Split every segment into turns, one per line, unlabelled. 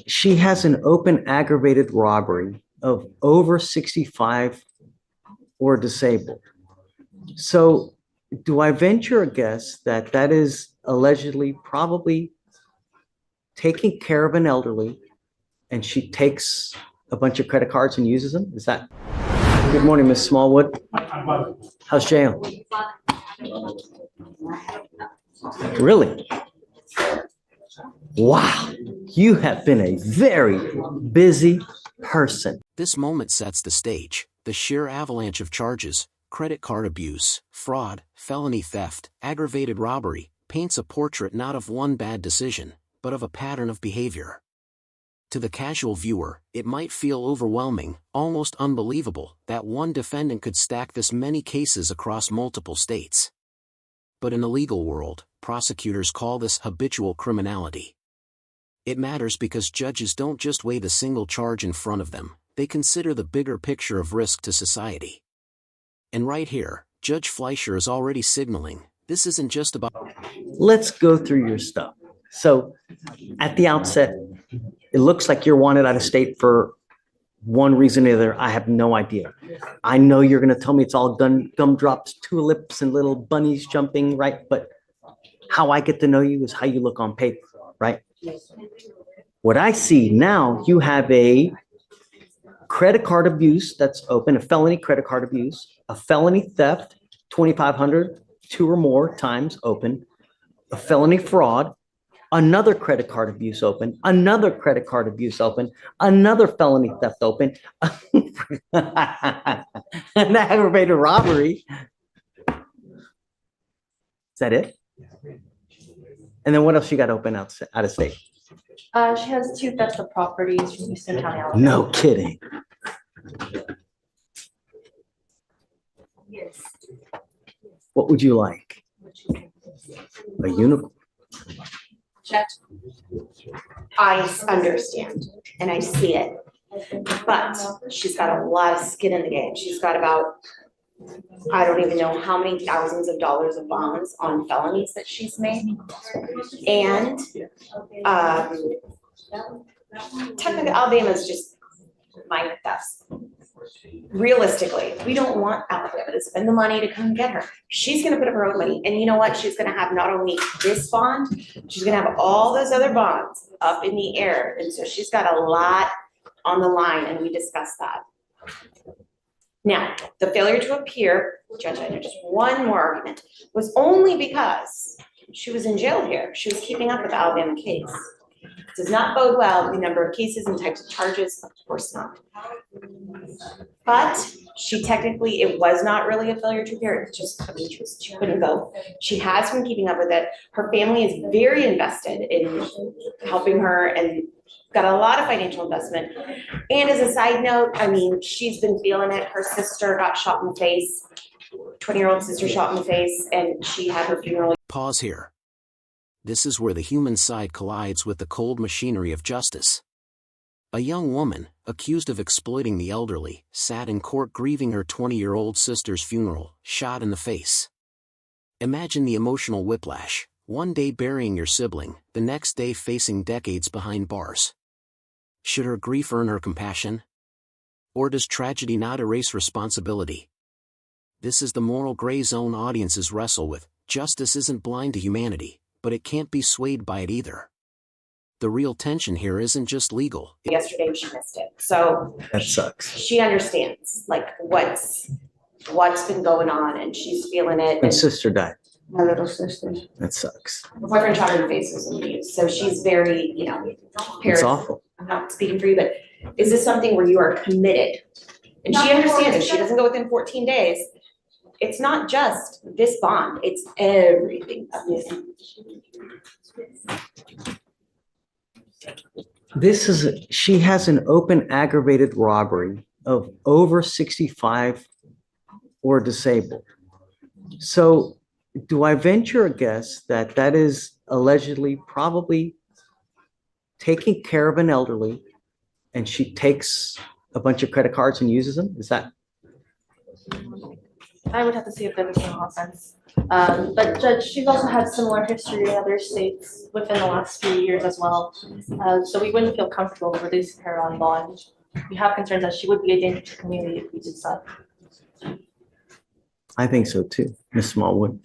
She has an open aggravated robbery of over 65 or disabled. So do I venture a guess that that is allegedly probably taking care of an elderly and she takes a bunch of credit cards and uses them? Is that? Good morning, Miss Smallwood. How's jail? Really? Wow, you have been a very busy person.
This moment sets the stage. The sheer avalanche of charges, credit card abuse, fraud, felony theft, aggravated robbery, paints a portrait not of one bad decision, but of a pattern of behavior. To the casual viewer, it might feel overwhelming, almost unbelievable, that one defendant could stack this many cases across multiple states. But in the legal world, prosecutors call this habitual criminality. It matters because judges don't just weigh the single charge in front of them, they consider the bigger picture of risk to society. And right here, Judge Fleischer is already signaling, this isn't just about...
Let's go through your stuff. So at the outset, it looks like you're wanted out of state for one reason or other. I have no idea. I know you're going to tell me it's all gumdrops, tulips, and little bunnies jumping, right? But how I get to know you is how you look on paper, right? What I see now, you have a credit card abuse that's open, a felony credit card abuse, a felony theft, 2,500, two or more times open, a felony fraud, another credit card abuse open, another credit card abuse open, another felony theft open, an aggravated robbery. Is that it? And then what else you got open out of state?
She has two thefts of properties from Houston County, Alabama.
No kidding.
Yes.
What would you like? A unicorn.
I understand and I see it, but she's got a lot of skin in the game. She's got about, I don't even know how many thousands of dollars of bonds on felonies that she's made. And technically Alabama is just minor thefts. Realistically, we don't want Alabama to spend the money to come get her. She's gonna put up her own money. And you know what? She's gonna have not only this bond, she's gonna have all those other bonds up in the air. And so she's got a lot on the line, and we discussed that. Now, the failure to appear, Judge, I know just one more argument, was only because she was in jail here. She was keeping up with the Alabama case. Does not bode well the number of cases and types of charges, of course not. But she technically, it was not really a failure to appear, it's just, I mean, she couldn't go. She has been keeping up with it. Her family is very invested in helping her and got a lot of financial investment. And as a side note, I mean, she's been feeling it. Her sister got shot in the face, 20-year-old sister shot in the face, and she had her funeral.
Pause here. This is where the human side collides with the cold machinery of justice. A young woman, accused of exploiting the elderly, sat in court grieving her 20-year-old sister's funeral, shot in the face. Imagine the emotional whiplash, one day burying your sibling, the next day facing decades behind bars. Should her grief earn her compassion? Or does tragedy not erase responsibility? This is the moral gray zone audiences wrestle with. Justice isn't blind to humanity, but it can't be swayed by it either. The real tension here isn't just legal.
Yesterday she missed it. So
That sucks.
she understands like what's been going on, and she's feeling it.
And sister died.
My little sister.
That sucks.
Her boyfriend shot her in the face was abused. So she's very, you know,
It's
parents,
awful.
I'm not speaking for you, but is this something where you are committed? And she understands if she doesn't go within 14 days, it's not just this bond, it's everything.
She has an open aggravated robbery of over 65 or disabled. So do I venture a guess that that is allegedly probably taking care of an elderly and she takes a bunch of credit cards and uses them? Is that?
I would have to see if there was an offense. But Judge, she's also had similar history in other states within the last few years as well. So we wouldn't feel comfortable releasing her on bond. We have concerns that she would be a danger to the community if we did so.
I think so too, Ms. Smallwood.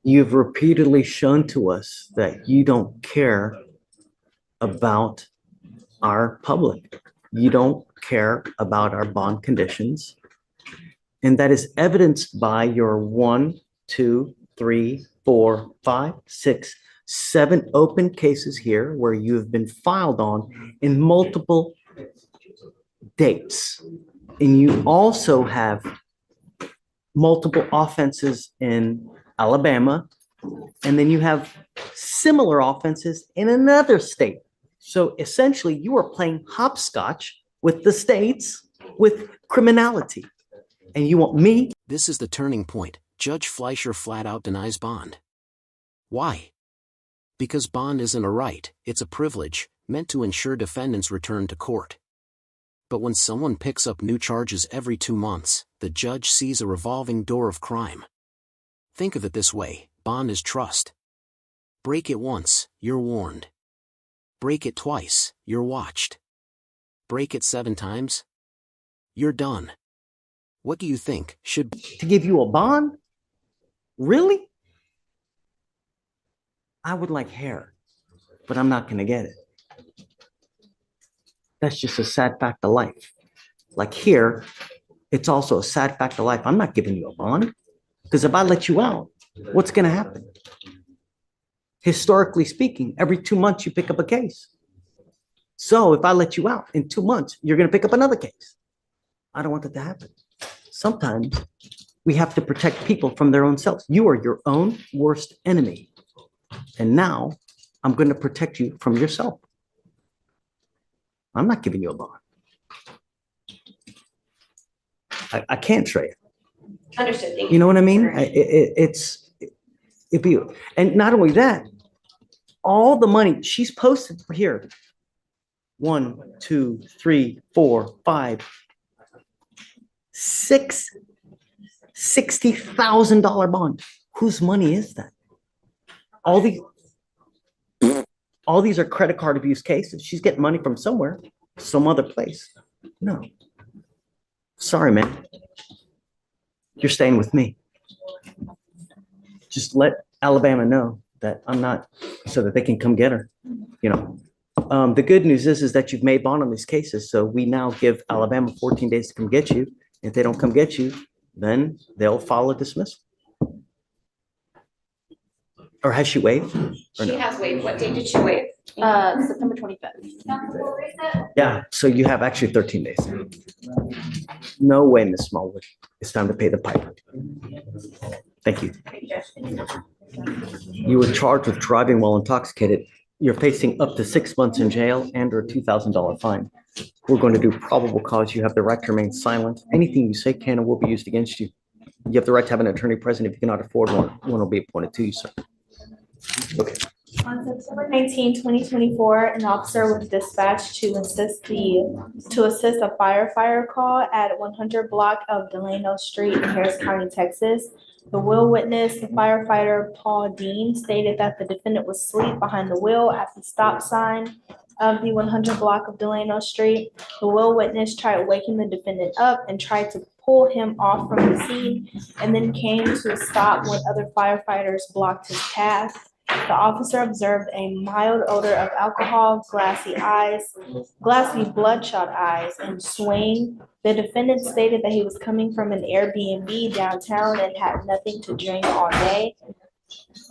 You've repeatedly shown to us that you don't care about our public. You don't care about our bond conditions. And that is evidenced by your 1, 2, 3, 4, 5, 6, 7 open cases here where you have been filed on in multiple dates. And you also have multiple offenses in Alabama, and then you have similar offenses in another state. So essentially, you are playing hopscotch with the states with criminality. And you want me?
This is the turning point. Judge Fleischer flat out denies bond. Why? Because bond isn't a right, it's a privilege, meant to ensure defendants return to court. But when someone picks up new charges every 2 months, the judge sees a revolving door of crime. Think of it this way, bond is trust. Break it once, you're warned. Break it twice, you're watched. Break it 7 times, you're done. What do you think should
To give you a bond? Really? I would like hair, but I'm not going to get it. That's just a sad fact of life. Like here, it's also a sad fact of life. I'm not giving you a bond because if I let you out, what's going to happen? Historically speaking, every 2 months you pick up a case. So if I let you out in 2 months, you're going to pick up another case. I don't want that to happen. Sometimes we have to protect people from their own selves. You are your own worst enemy. And now I'm going to protect you from yourself. I'm not giving you a bond. I can't trade.
Understood, thank
You know what I mean? It'd be, and not only that, all the money she's posted here, 1, 2, 3, 4, 5, 6, $60,000 bond. Whose money is that? All these are credit card abuse cases. She's getting money from somewhere, some other place. No. Sorry, man. You're staying with me. Just let Alabama know that I'm not, so that they can come get her. You know, the good news is that you've made bond on these cases. So we now give Alabama 14 days to come get you. If they don't come get you, then they'll file a dismissal. Or has she waived? Or
She
no?
has waived. What date did she waive?
September 25th.
Yeah, so you have actually 13 days. No way, Miss Smallwood. It's time to pay the piper. Thank you. You were charged with driving while intoxicated. You're facing up to 6 months in jail and or a $2,000 fine. We're going to do probable cause. You have the right to remain silent. Anything you say can and will be used against you. You have the right to have an attorney present. If you cannot afford one will be appointed to you, sir. Okay.
On September 19, 2024, an officer was dispatched to assist a firefighter call at 100 block of Delano Street in Harris County, Texas. The wheel witness, the firefighter Paul Dean, stated that the defendant was asleep behind the wheel at the stop sign of the 100 block of Delano Street. The wheel witness tried waking the defendant up and tried to pull him off from the scene, and then came to a stop when other firefighters blocked his path. The officer observed a mild odor of alcohol, glassy bloodshot eyes, and swaying. The defendant stated that he was coming from an Airbnb downtown and had nothing to drink all day.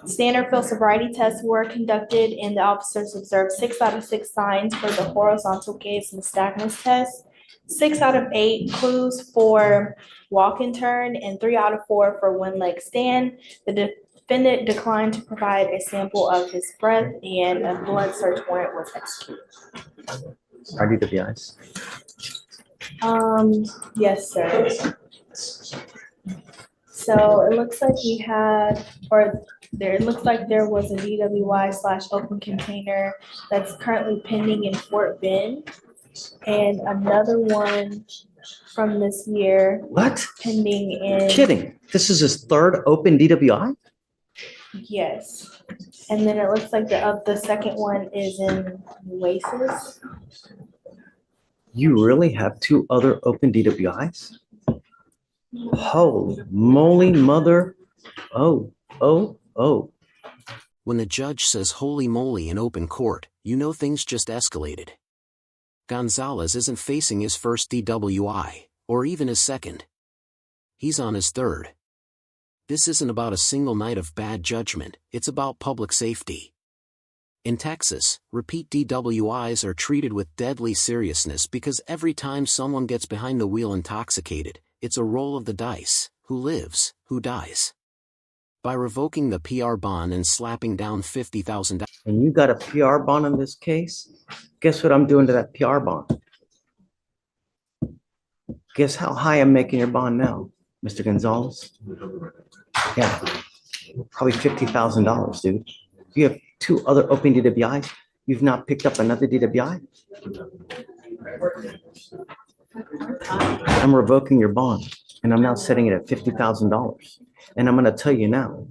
Standard field sobriety tests were conducted, and the officers observed 6 out of 6 signs for the horizontal gaze nystagmus test, 6 out of 8 clues for walk and turn, and 3 out of 4 for one leg stand. The defendant declined to provide a sample of his breath, and a blood search warrant was executed.
Ready to be honest.
Yes, sir. So it looks like we had, it looks like there was a DWI/open container that's currently pending in Fort Bend. And another one from this year
What?
pending in.
Kidding. This is his third open DWI?
Yes. And then it looks like the second one is in Oasis.
You really have two other open DWIs? Holy moly, mother. Oh.
When the judge says holy moly in open court, you know things just escalated. Gonzalez isn't facing his first DWI, or even his second. He's on his third. This isn't about a single night of bad judgment, it's about public safety. In Texas, repeat DWIs are treated with deadly seriousness because every time someone gets behind the wheel intoxicated, it's a roll of the dice: who lives, who dies. By revoking the PR bond and slapping down $50,000.
And you got a PR bond in this case? Guess what I'm doing to that PR bond? Guess how high I'm making your bond now, Mr. Gonzalez? Yeah, probably $50,000, dude. You have two other open DWIs. You've not picked up another DWI? I'm revoking your bond, and I'm now setting it at $50,000. And I'm going to tell you now,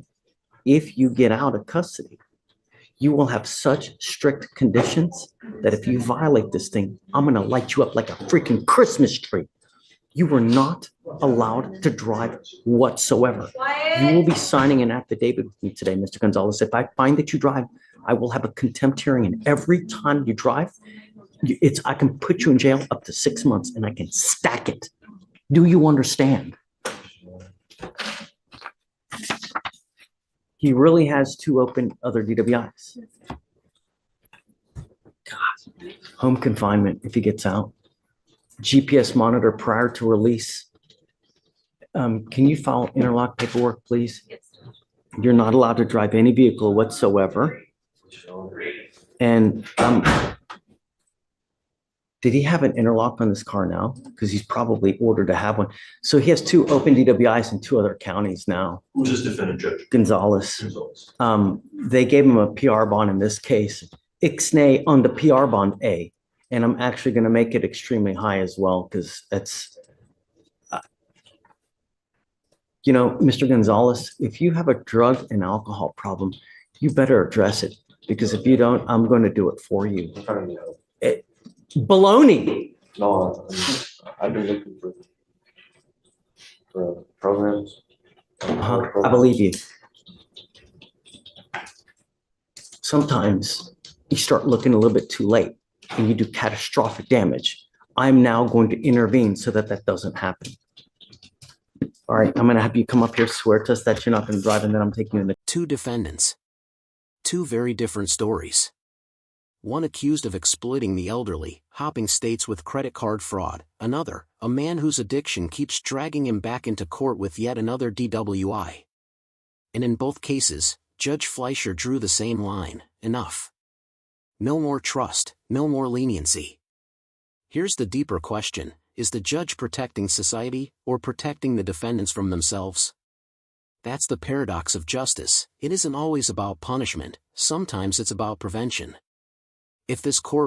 if you get out of custody, you will have such strict conditions that if you violate this thing, I'm going to light you up like a freaking Christmas tree. You were not allowed to drive whatsoever. You will be signing an affidavit with me today, Mr. Gonzalez. If I find that you drive, I will have a contempt hearing, and every time you drive, I can put you in jail up to 6 months, and I can stack it. Do you understand? He really has two open other DWIs. God, home confinement if he gets out. GPS monitor prior to release. Can you file interlock paperwork, please? You're not allowed to drive any vehicle whatsoever. And did he have an interlock on this car now? Because he's probably ordered to have one. So he has two open DWIs in two other counties now.
Who's this defendant, Judge?
Gonzalez. They gave him a PR bond in this case, ixnay on the PR bond A. And I'm actually going to make it extremely high as well, because that's, Mr. Gonzalez, if you have a drug and alcohol problem, you better address it, because if you don't, I'm going to do it for you. Baloney.
No, I've been looking for programs.
I believe you. Sometimes you start looking a little bit too late and you do catastrophic damage. I'm now going to intervene so that that doesn't happen. All right, I'm going to have you come up here, swear to us that you're not going to drive, and then I'm taking you in the...
Two defendants. Two very different stories. One accused of exploiting the elderly, hopping states with credit card fraud. Another, a man whose addiction keeps dragging him back into court with yet another DWI. And in both cases, Judge Fleischer drew the same line: enough. No more trust, no more leniency. Here's the deeper question: is the judge protecting society, or protecting the defendants from themselves? That's the paradox of justice. It isn't always about punishment, sometimes it's about prevention. If this court